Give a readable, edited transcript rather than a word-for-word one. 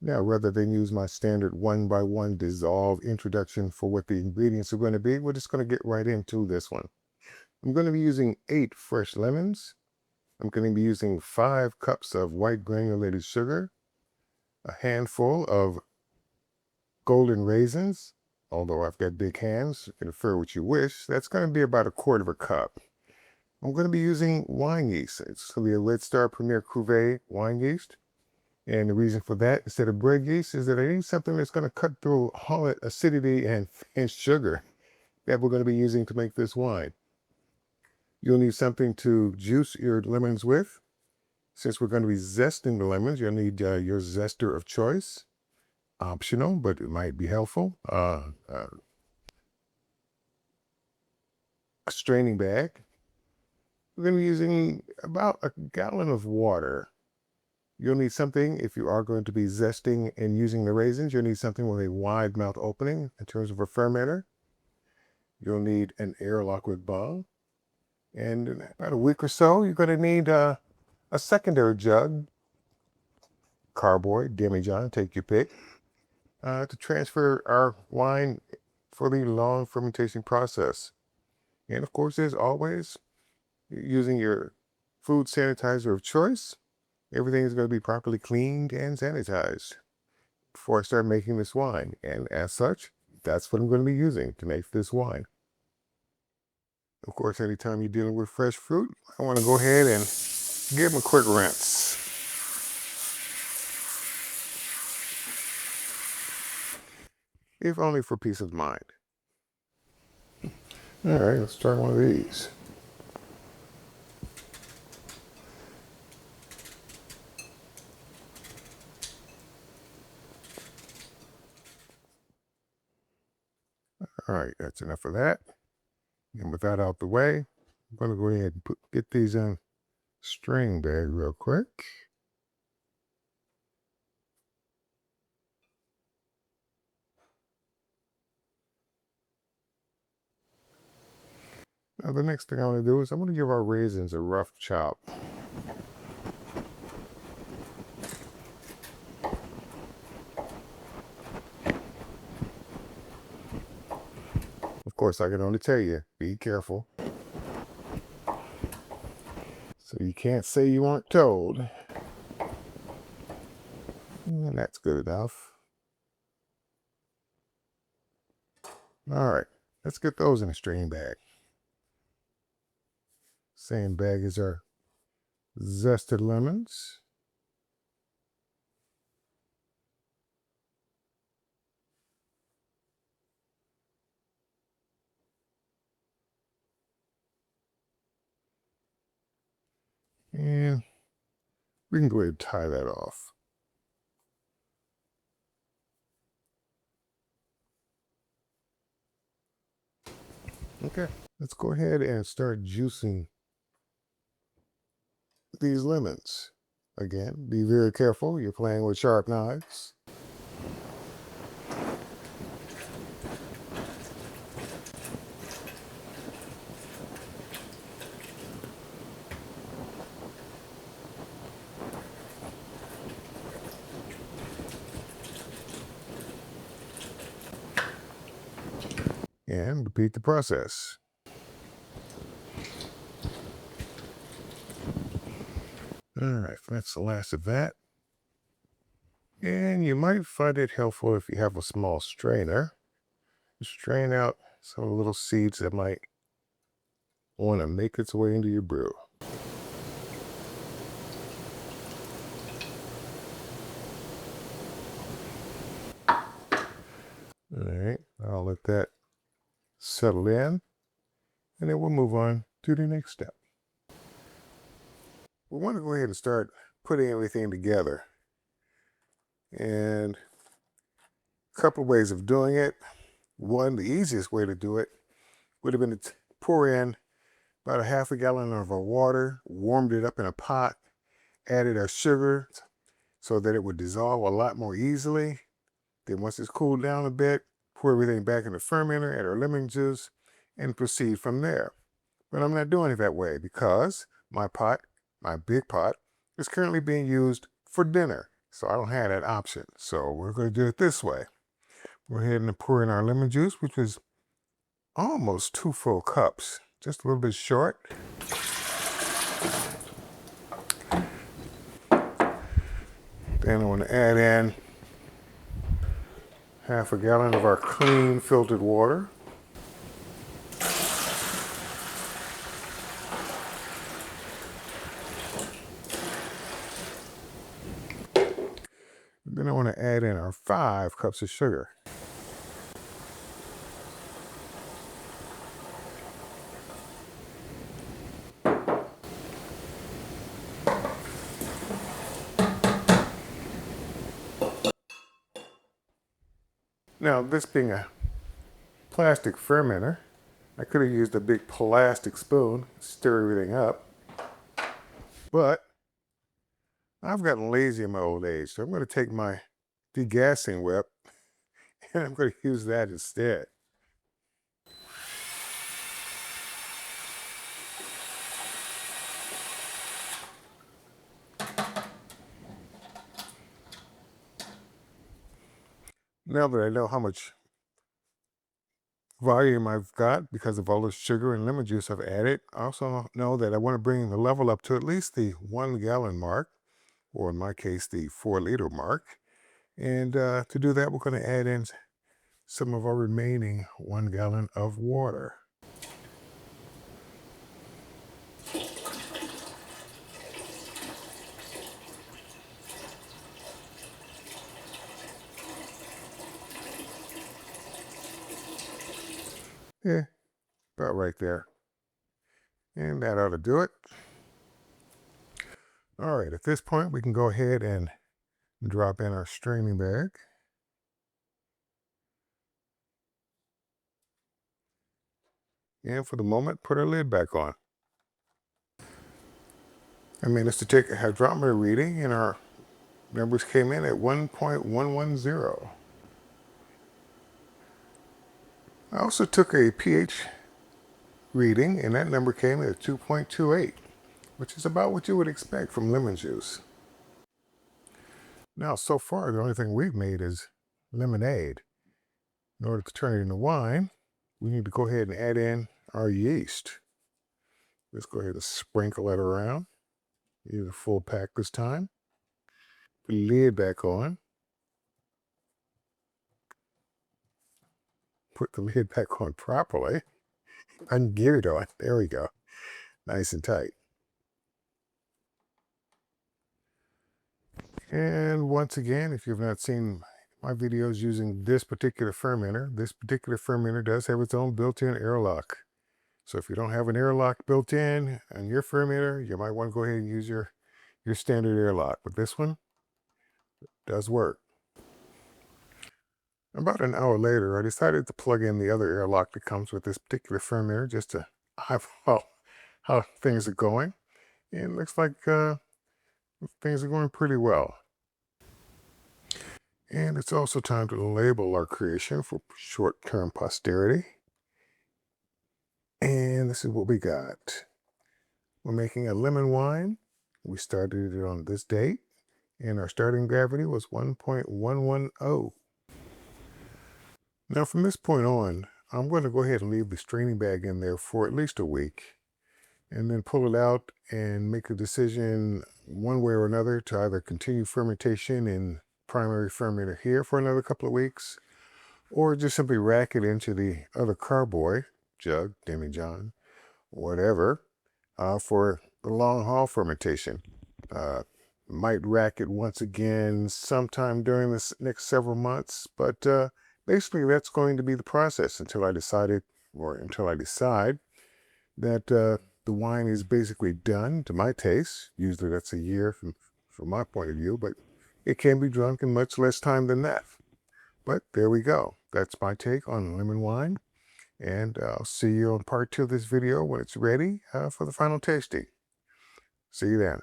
Now, rather than use my standard one-by-one dissolve introduction for what the ingredients are going to be, we're just going to get right into this one. I'm going to be using 8 fresh lemons. I'm going to be using 5 cups of white granulated sugar, a handful of golden raisins, although I've got big hands, you can infer what you wish. That's going to be about 1/4 cup. I'm going to be using wine yeast. It's going to be a Red Star Premier Cuvée wine yeast. And the reason for that, instead of bread yeast, is that I need something that's going to cut through all that acidity and sugar that we're going to be using to make this wine. You'll need something to juice your lemons with. Since we're going to be zesting the lemons, you'll need your zester of choice. Optional, but it might be helpful. A straining bag. We're going to be using about 1 gallon of water. You'll need something, if you are going to be zesting and using the raisins, you'll need something with a wide mouth opening in terms of a fermenter. You'll need an airlock with bung. And in about a week or so, you're going to need a secondary jug, carboy, demijohn, take your pick, to transfer our wine for the long fermentation process. And of course, as always, using your food sanitizer of choice. Everything is going to be properly cleaned and sanitized before I start making this wine. And as such, that's what I'm going to be using to make this wine. Of course, anytime you're dealing with fresh fruit, I want to go ahead and give them a quick rinse. If only for peace of mind. All right, let's try one of these. All right, that's enough of that. And with that out the way, I'm going to go ahead and get these in string bag real quick. Now the next thing I want to do is I'm going to give our raisins a rough chop. Of course, I can only tell you, be careful. So you can't say you weren't told. And that's good enough. All right, let's get those in a strain bag. Same bag as our zested lemons. And we can go ahead and tie that off. Okay, let's go ahead and start juicing these lemons. Again, be very careful. You're playing with sharp knives. And repeat the process. All right, that's the last of that. And you might find it helpful if you have a small strainer. Strain out some of the little seeds that might want to make its way into your brew. All right, I'll let that settle in, and then we'll move on to the next step. We want to go ahead and start putting everything together. And a couple of ways of doing it. One, the easiest way to do it would have been to pour in about 1/2 gallon of our water, warmed it up in a pot, added our sugar so that it would dissolve a lot more easily. Then once it's cooled down a bit, pour everything back in the fermenter, add our lemon juice, and proceed from there. But I'm not doing it that way because my pot, my big pot, is currently being used for dinner. So I don't have that option. So we're going to do it this way. Go ahead and pour in our lemon juice, which was almost 2 full cups, just a little bit short. Then I want to add in half a gallon of our clean filtered water. Then I want to add in our 5 cups of sugar. Now, this being a plastic fermenter, I could have used a big plastic spoon, stir everything up, but I've gotten lazy in my old age, so I'm going to take my degassing whip and I'm going to use that instead. Now that I know how much volume I've got because of all the sugar and lemon juice I've added, I also know that I want to bring the level up to at least the 1 gallon mark, or in my case, the 4-liter mark. And to do that, we're going to add in some of our remaining 1 gallon of water. Yeah, about right there. And that ought to do it. All right, at this point, we can go ahead and drop in our straining bag. And for the moment, put our lid back on. I managed to take a hydrometer reading, and our numbers came in at 1.110. I also took a pH reading, and that number came in at 2.28, which is about what you would expect from lemon juice. Now, so far, the only thing we've made is lemonade. In order to turn it into wine, we need to go ahead and add in our yeast. Let's go ahead and sprinkle it around. Use a full pack this time. Put the lid back on. Put the lid back on properly. I can get it on. There we go. Nice and tight. And once again, if you've not seen my videos using this particular fermenter does have its own built-in airlock. So if you don't have an airlock built in on your fermenter, you might want to go ahead and use your standard airlock. But this one does work. About an hour later, I decided to plug in the other airlock that comes with this particular fermenter just to eyeball how things are going. And it looks like things are going pretty well. And it's also time to label our creation for short-term posterity. And this is what we got. We're making a lemon wine. We started it on this date, and our starting gravity was 1.110. Now from this point on, I'm going to go ahead and leave the straining bag in there for at least a week, and then pull it out and make a decision one way or another to either continue fermentation in primary fermenter here for another couple of weeks, or just simply rack it into the other carboy, jug, demijohn, whatever, for the long haul fermentation. Might rack it once again sometime during the next several months, but basically that's going to be the process until I decide that the wine is basically done to my taste. Usually that's a year from my point of view, but it can be drunk in much less time than that. But there we go. That's my take on lemon wine. And I'll see you on part 2 of this video when it's ready for the final tasting. See you then.